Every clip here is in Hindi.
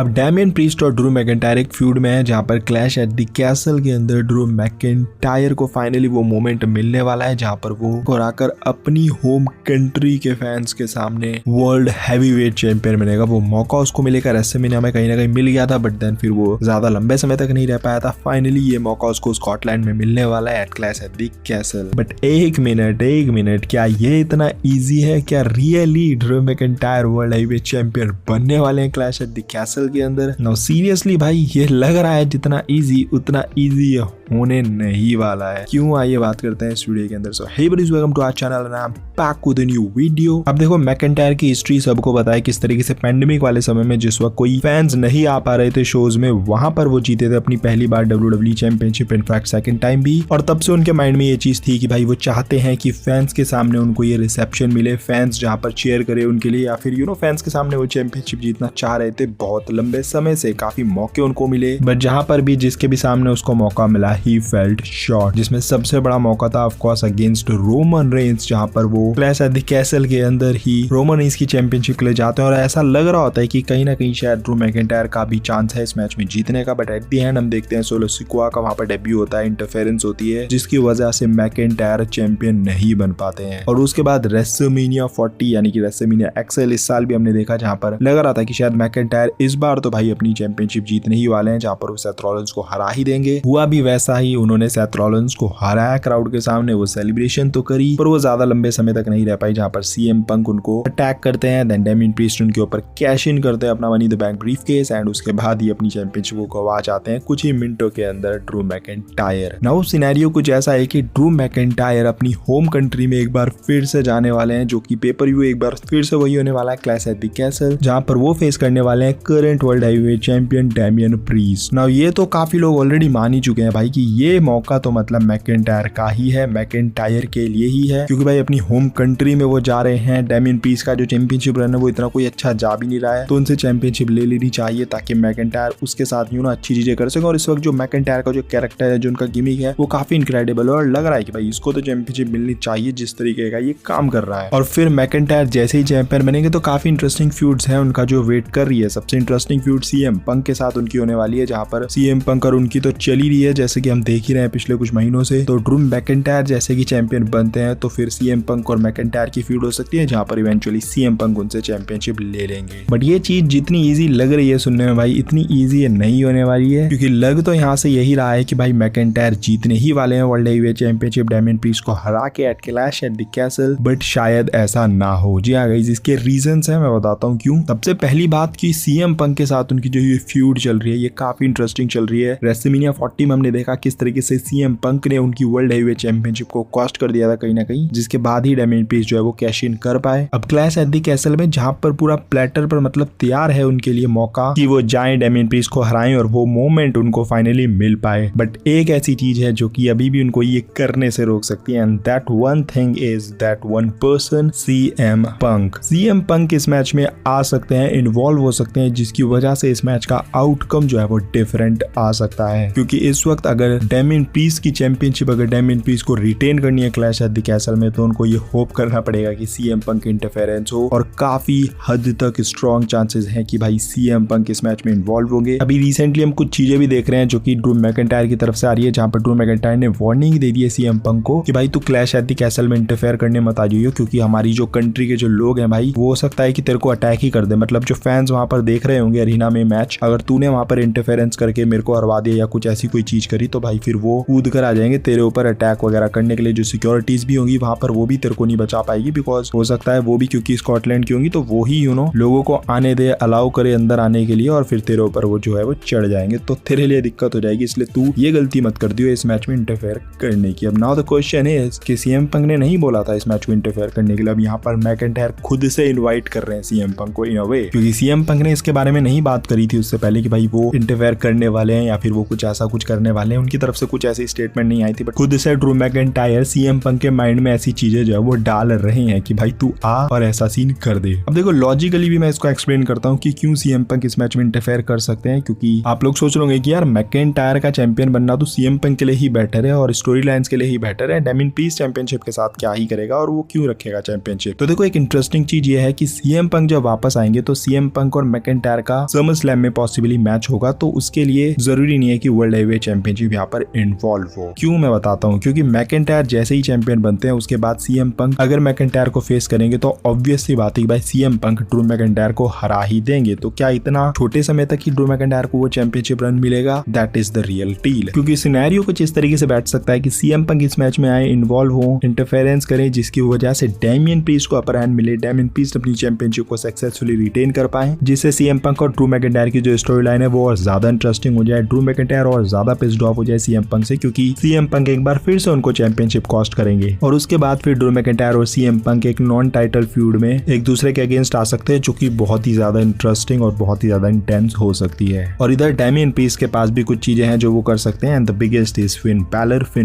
अब डैमियन प्रीस्ट और ड्रू मैकिंटायर एक फ्यूड में है जहां पर क्लैश एट द कैसल के अंदर ड्रू मैकिंटायर को फाइनली वो मोमेंट मिलने वाला है जहां पर वो आकर अपनी होम कंट्री के फैंस के सामने वर्ल्ड हैवीवेट चैंपियन बनेगा। वो मौका उसको मिलेगा, रेसलमेनिया में कहीं ना कहीं मिल गया था बट देन फिर वो ज्यादा लंबे समय तक नहीं रह पाया था। फाइनली ये मौका उसको स्कॉटलैंड में मिलने वाला है at clash at the castle. But एक मिनट, क्या ये इतना इजी है? क्या really Drew McIntyre world heavyweight champion बनने वाले हैं क्लैश एट द कैसल के अंदर? नाउ सीरियसली भाई, ये लग रहा है जितना इजी उतना इजी होने नहीं वाला है। क्यों, आइए बात करते हैं इस वीडियो के अंदर। So hey buddies, welcome to our channel and I am back with a new video. अब देखो, मैकिंटायर की हिस्ट्री सबको पता है किस तरीके से पैंडेमिक वाले समय में जिस वक्त कोई फैंस नहीं आ पा रहे थे शोज में, वहां पर वो जीते थे अपनी पहली बार WWE championship, in fact second time भी। और तब से उनके माइंड में ये चीज थी कि भाई वो चाहते हैं कि फैंस के सामने उनको ये रिसेप्शन मिले, फैंस जहां पर चीयर करे उनके लिए, या फिर फैंस के सामने वो चैंपियनशिप जीतना चाह रहे थे बहुत लंबे समय से। काफी मौके उनको मिले बट जहां पर भी जिसके भी सामने उसको मौका मिला ही फेल्ट शॉर्ट, जिसमें सबसे बड़ा मौका था of course against Roman Reigns, जहां पर वो क्लैश एट द कैसल के अंदर ही रोमन रेंस की चैंपियनशिप के लिए जाते हैं और ऐसा लग रहा होता है कि कहीं ना कहीं शायद ड्रू मैकिंटायर का भी चांस है इस मैच में जीतने का। बट एट द एंड हम देखते हैं सोलो सिकोआ का वहां पर डेब्यू होता है, इंटरफेरेंस होती है जिसकी वजह से मैकिंटायर चैंपियन नहीं बन पाते हैं। और उसके बाद रेसलमेनिया 40 यानी कि रेसलमेनिया एक्सएल इस साल भी हमने देखा जहां पर लग रहा था कि शायद मैकिंटायर इस बार तो भाई अपनी चैंपियनशिप जीतने ही वाले हैं, जहां पर वो सेथ रॉलिंस को हरा ही देंगे। हुआ भी वैसा ही, उन्होंने सेथ रॉलिंस को हराया क्राउड के सामने, वो सेलिब्रेशन तो करी पर वो ज्यादा लंबे समय तक नहीं रह पाई, जहां पर सीएम पंक उनको अटैक करते हैं, देन डैमियन प्रीस्ट उनके ऊपर कैश इन करते हैं अपना money the bank briefcase and उसके बाद ही अपनी चैंपियनशिप को गवा जाते हैं कुछ ही मिनटों के अंदर ड्रू मैकिंटायर। नाउ सिनेरियो कुछ ऐसा है कि ड्रू मैकिंटायर अपनी होम कंट्री में एक बार फिर से जाने वाले हैं, जो कि पेपर व्यू एक बार फिर से वही होने वाला है क्लैश एट द कैसल, जहां पर वो फेस करने वाले हैं current world heavyweight champion Damian priest. Now ये तो काफी लोग ऑलरेडी मान ही चुके हैं भाई कि ये मौका तो मतलब मैकिंटायर का ही है, मैकिंटायर के लिए ही है, क्योंकि भाई अपनी होम कंट्री में वो जा रहे हैं। डैमियन प्रीस्ट का जो चैंपियनशिप रन है वो इतना कोई अच्छा जा भी नहीं रहा है, तो उनसे चैंपियनशिप ले लेनी चाहिए ताकि मैकिंटायर उसके साथ अच्छी चीजें कर सके। और इस वक्त जो मैकिंटायर का जो कैरेक्टर है, जो उनका गिमिक है, वो काफी इनक्रेडिबल है और लग रहा है कि भाई इसको तो चैंपियनशिप मिलनी चाहिए जिस तरीके का ये काम कर रहा है। और फिर मैकिंटायर जैसे ही चैंपियन बनेंगे तो काफी इंटरेस्टिंग फ्यूड्स हैं उनका जो वेट कर रही है। सबसे इंटरेस्टिंग फ्यूड सीएम पंक के साथ उनकी होने वाली है, जहां पर सीएम पंक और उनकी तो चली रही है जैसे कि हम देख ही रहे हैं पिछले कुछ महीनों से। तो ड्रू मैकिंटायर जैसे कि चैंपियन बनते हैं तो फिर सीएम पंक और मैकिंटायर की फ्यूड हो सकती है, जहां पर इवेंचुअली सीएम पंक उनसे चैंपियनशिप ले लेंगे। बट ये चीज जितनी इजी लग रही है सुनने में भाई, इतनी इजी नहीं होने वाली है, क्योंकि लग तो यहाँ से यही रहा है कि भाई मैकिंटायर जीतने ही वाले हैं world heavyweight championship Damian Priest को हरा के at clash at the castle, but शायद ऐसा ना हो। जी हाँ गाइस, इसके रीजंस हैं, मैं बताता हूँ क्यों। सबसे पहली बात की सीएम पंक के साथ उनकी जो ये फ्यूड चल रही है ये काफी इंटरेस्टिंग चल रही है। रेसलमेनिया 40 में हमने देखा किस तरीके से सीएम पंक ने उनकी वर्ल्ड हैवीवेट चैंपियनशिप को कॉस्ट कर दिया था कहीं ना कहीं, जिसके बाद ही डैमियन प्रीस्ट जो है वो कैश इन कर पाए। अब क्लैश एट द कैसल में जहां पर पूरा प्लेटर पर मतलब तैयार है उनके लिए मौका कि वो जाएं डैमियन प्रीस्ट को हराएं और वो मोमेंट उनको फाइनली मिल पाए। बट एक ऐसी चीज है जो कि अभी भी उनको ये करने से रोक सकती है, and that one thing is that one person, CM Punk. CM Punk इस मैच में आ सकते हैं, इन्वॉल्व हो सकते हैं, जिसकी वजह से इस मैच का आउटकम जो है वो डिफरेंट आ सकता है। क्योंकि इस वक्त अगर डैमियन प्रीस्ट की चैंपियनशिप अगर डैमियन प्रीस्ट को रिटेन करनी है क्लैश एट द कैसल में, तो उनको ये होप करना पड़ेगा कि सीएम पंक इंटरफेरेंस हो, और काफी हद तक स्ट्रॉन्ग चांसेस हैं कि भाई सीएम पंक इस मैच में इन्वॉल्व होंगे। अभी रिसेंटली हम कुछ चीजें भी देख रहे हैं जो कि ड्रू मैकिंटायर की तरफ से आ रही है, जहां पर ड्रू मैकिंटायर ने वार्निंग दे दी है सीएम पंक को कि भाई तू क्लैश एट द कैसल में इंटरफेयर करने मत आ जाइयो, क्योंकि हमारी जो कंट्री के जो लोग हैं भाई वो हो सकता है कि तेरे को अटैक ही कर दे। मतलब जो फैंस वहां पर देख रहे होंगे अरीना में मैच, अगर तूने वहां पर इंटरफेरेंस करके मेरे को हरवा दिया या कुछ ऐसी कोई चीज करी तो भाई फिर वो कूद कर आ जाएंगे तेरे ऊपर अटैक वगैरह करने के लिए। जो सिक्योरिटीज भी होंगी वहां पर वो भी तेरे को नहीं बचा पाएगी, बिकॉज हो सकता है वो भी क्योंकि स्कॉटलैंड की होंगी तो वो ही लोगों को आने दे, अलाउ करे अंदर आने के लिए, और फिर तेरे ऊपर वो जो है वो चढ़ जाएंगे, तो तेरे लिए दिक्कत हो जाएगी। इसलिए तू ये गलती मत कर दियो इस मैच में इंटरफेयर करने की। अब नाउ द क्वेश्चन इज कि सीएम पंक ने नहीं बोला था इस मैच में इंटरफेयर करने के लिए, अब यहाँ पर मैकिंटायर खुद से इन्वाइट कर रहे हैं सीएम पंक को इन अ वे, क्योंकि सीएम पंक ने इसके बारे में नहीं बात करी थी उससे पहले कि भाई वो इंटरफेयर करने वाले हैं या फिर वो कुछ ऐसा कुछ करने वाले हैं। उनकी तरफ से कुछ ऐसी स्टेटमेंट नहीं आई थी, बट खुद से ड्रू मैकिंटायर सीएम पंक के माइंड में ऐसी चीजें जो है वो डाल रहे हैं कि भाई तू आ और ऐसा सीन कर दे। अब देखो लॉजिकली भी मैं इसको एक्सप्लेन करता हूँ कि क्यों सीएम पंक इस मैच में इंटरफेयर कर सकते हैं, क्योंकि आप लोग सोच रहे कि यार मैकिंटायर का चैंपियन बनना तो सीएम पंक के लिए ही बेटर है और स्टोरी लाइंस के लिए ही बेटर है, डैमियन प्रीस्ट चैंपियनशिप के साथ क्या ही करेगा और वो क्यों रखेगा चैंपियनशिप। तो देखो एक इंटरेस्टिंग चीज ये है कि सीएम पंक जब वापस आएंगे तो सीएम पंक और मैकिंटायर का समर स्लैम में पॉसिबली मैच होगा, तो उसके लिए जरूरी नहीं है कि वर्ल्ड हेवीवेट चैंपियनशिप यहाँ पर इन्वॉल्व हो। क्यों मैं बताता हूँ, क्योंकि मैकिंटायर जैसे ही चैंपियन बनते हैं उसके बाद सीएम पंक अगर मैकिंटायर को फेस करेंगे तो ऑब्वियस सी बात है कि भाई सीएम पंक ड्रू मैकिंटायर को हरा ही देंगे। तो क्या इतना छोटे समय तक ही ड्रू मैकिंटायर को वो चैंपियनशिप रन मिलेगा? That is the real deal. क्योंकि सिनेरियो कुछ इस तरीके से बैठ सकता है कि सीएम पंक इस मैच में आए, इन्वॉल्व हो, इंटरफेरेंस करें, जिसकी वजह से डैमियन प्रीस्ट को अपर हैंड मिले, डैमियन प्रीस्ट अपनी चैंपियनशिप को सक्सेसफुली रिटेन कर पाए, जिससे सीएम पंक और ड्रू मैकिंटायर की जो स्टोरी लाइन है वो और ज्यादा इंटरेस्टिंग हो जाए, ड्रू मैकिंटायर और ज्यादा पिस्ड ऑफ हो जाए सीएम पंक से, क्योंकि सीएम पंक एक बार फिर से उनको चैंपियनशिप कॉस्ट करेंगे और उसके बाद फिर ड्रू मैकिंटायर और सीएम पंक एक नॉन टाइटल फ्यूड में एक दूसरे के अगेंस्ट आ सकते हैं, जो कि बहुत ही ज्यादा इंटरेस्टिंग और बहुत ही ज्यादा इंटेंस हो सकती है। और इधर डैमियन प्रीस्ट के पास भी कुछ चीजें हैं जो वो कर सकते हैं, and the biggest is Finn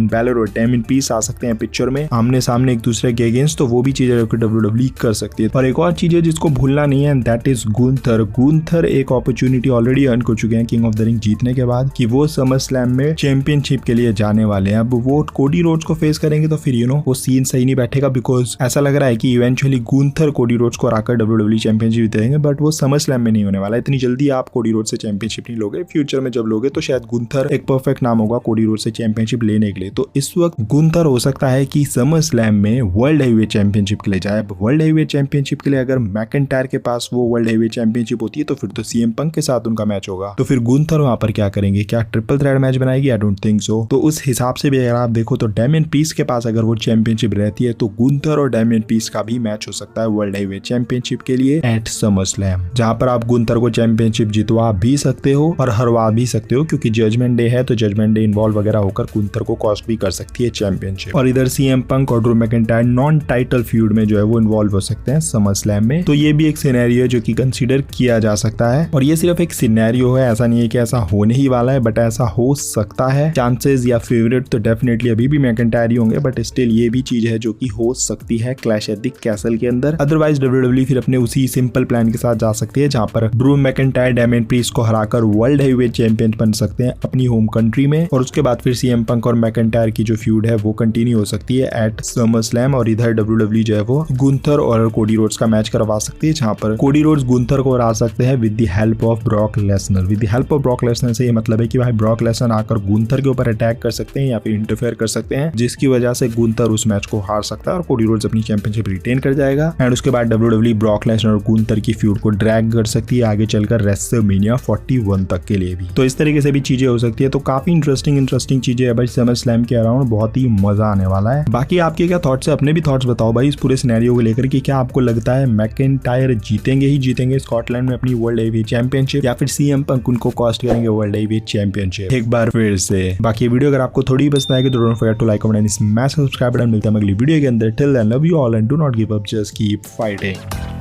Balor और डैमियन प्रीस्ट आ सकते हैं पिक्चर में आमने सामने एक दूसरे के अगेंस्ट, तो वो भी चीजें WWE कर सकती है। और एक और चीज है जिसको भूलना नहीं है, एंड दैट इज गुंथर एक अपॉर्चुनिटी ऑलरेडी अर्न कर चुके हैं किंग ऑफ द रिंग जीतने के बाद कि वो समर स्लैम में चैंपियनशिप के लिए जाने वाले हैं। अब वो कोडी रोड्स को फेस करेंगे तो फिर वो सीन सही नहीं बैठेगा, बिकॉज ऐसा लग रहा है कि इवेंचुअली गुंथर कोडी रोड्स को हराकर WWE चैंपियनशिप जीतेंगे, बट वो समर स्लैम में नहीं होने वाला। इतनी जल्दी आप कोडी रोड्स से चैंपियनशिप नहीं लोगे, फ्यूचर में जब लोगे तो शायद गुंथर एक परफेक्ट नाम होगा कोडी रोड्स से चैंपियनशिप लेने के लिए। तो इस वक्त गुंथर हो सकता है कि समर स्लैम में वर्ल्ड हेवीवेट चैंपियनशिप के लिए जाए। वर्ल्ड हेवीवेट चैंपियनशिप के लिए अगर मैकिंटायर के पास वो वर्ल्ड हेवीवेट चैंपियनशिप होती है तो फिर तो सीएम पंक के साथ उनका मैच होगा। तो फिर गुंथर वहां पर क्या करेंगे? क्या ट्रिपल थ्रेट मैच बनाएगी? I don't think so. तो उस हिसाब से भी अगर आप देखो तो डैमियन प्रीस्ट के पास अगर वो चैंपियनशिप रहती है तो गुंथर और डैमियन प्रीस्ट का भी मैच हो सकता है वर्ल्ड हेवीवेट चैंपियनशिप के लिए एट समर स्लैम, जहां पर आप गुंथर को चैंपियनशिप जितवा भी सकते हो और हरवा भी सकते हो, क्योंकि जजमेंट डे है तो जजमेंट डे इन्वॉल्व वगैरह होकर गुंथर को कॉस्ट भी कर सकती है चैंपियनशिप। और इधर सीएम पंक और Drew McIntyre non title feud में जो है वो इन्वॉल्व हो सकते हैं समर स्लैम में। तो ये भी एक सिनेरियो है जो कि कंसीडर किया जा सकता है, और ये सिर्फ एक सिनेरियो है, ऐसा नहीं है कि ऐसा होने ही वाला है, बट ऐसा हो सकता है। चांसेस या फेवरेट तो डेफिनेटली अभी भी मैकिंटायर ही होंगे, बट स्टिल ये भी चीज है जो कि हो सकती है क्लैश एट द कैसल के अंदर। अदरवाइज WWE फिर अपने उसी सिंपल प्लान के साथ जा सकती है, जहां पर ड्रू मैकिंटायर डैमियन प्रीस्ट को हराकर वर्ल्ड हेवीवेट चैंपियन बन सकते हैं अपनी होम कंट्री में, और उसके बाद फिर सीएम पंक और मैकिंटायर की जो फ्यूड है वो कंटिन्यू हो सकती है एट समर स्लैम। और इधर WWE जो है वो गुंथर और कोडी रोड्स का मैच करवा सकती है, जहां पर कोडी रोड्स गुंथर को हरा सकते हैं with the help of Brock Lesnar. With the help of Brock Lesnar से ये मतलब है कि भाई ब्रॉक लेसनर आकर गुंथर के ऊपर अटैक कर सकते हैं या फिर इंटरफेयर कर सकते हैं, जिसकी वजह से गुंथर उस मैच को हार सकता है और कोडी रोड्स अपनी चैंपियनशिप रिटेन कर जाएगा। एंड उसके बाद WWE ब्रॉक लेसनर और गुंथर की फ्यूड को ड्रैग कर सकती है आगे चलकर रेसलमेनिया 41 तक के लिए भी। तो इस तरीके से भी चीजें हो सकती है। तो काफी इंटरेस्टिंग चीजें है भाई समर स्लैम के अराउंड, बहुत ही मजा आने वाला है। बाकी आपके क्या थॉट्स है? अपने भी थॉट्स बताओ भाई इस पूरे सिनेरियो को लेकर कि क्या आपको लगता है मैकिंटायर जीतेंगे स्कॉटलैंड में अपनी वर्ल्ड हेवीवेट चैंपियनशिप, या फिर सीएम पंक उनको कॉस्ट करेंगे वर्ल्ड हेवीवेट चैंपियनशिप एक बार फिर से। बाकी वीडियो अगर आपको थोड़ी पसंद आएगी तो don't forget to like, comment and smash subscribe button. मिलता है अगली वीडियो के अंदर। Till then love you all and do not give up, just keep fighting.